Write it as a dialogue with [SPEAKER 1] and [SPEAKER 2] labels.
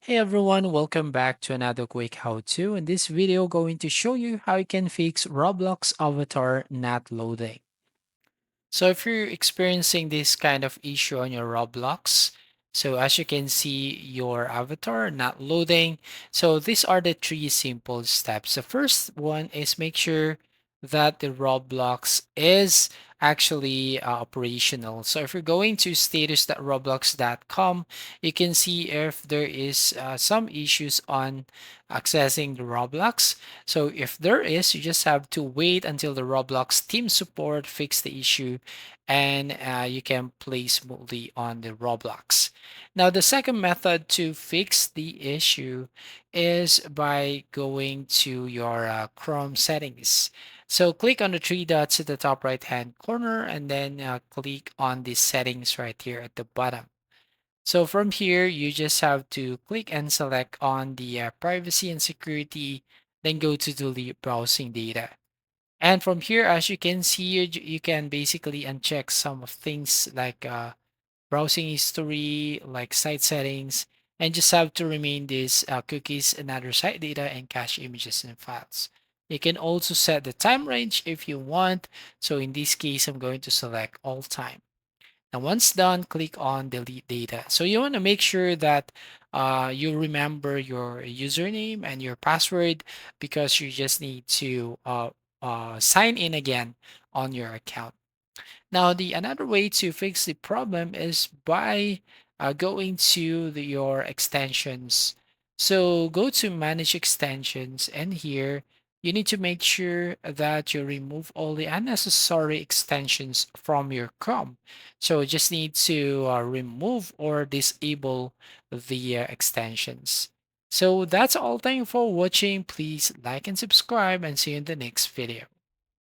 [SPEAKER 1] Hey everyone, welcome back to another quick how-to. In this video, going to show you how you can fix Roblox avatar not loading. So if you're experiencing this kind of issue on your Roblox, so as you can see your avatar not loading. So these are the three simple steps. The first one is make sure that the Roblox is actually operational. So if you're going to status.roblox.com, you can see if there is some issues on accessing the Roblox. So if there is, you just have to wait until the Roblox team support fix the issue and you can play smoothly on the Roblox. Now, the second method to fix the issue is by going to your Chrome settings. So click on the three dots at the top right hand corner and then click on the settings right here at the bottom. So from here, you just have to click and select on the privacy and security, then go to delete browsing data. And from here, as you can see, you can basically uncheck some of things like browsing history, like site settings, and just have to remain these cookies and other site data and cache images and files. You can also set the time range if you want. So in this case, I'm going to select all time. And once done, click on delete data. So you want to make sure that you remember your username and your password because you just need to sign in again on your account. Now, the another way to fix the problem is by going to your extensions. So go to manage extensions, and here you need to make sure that you remove all the unnecessary extensions from your Chrome. So you just need to remove or disable the extensions. So that's all. Thank you for watching. Please like and subscribe and see you in the next video.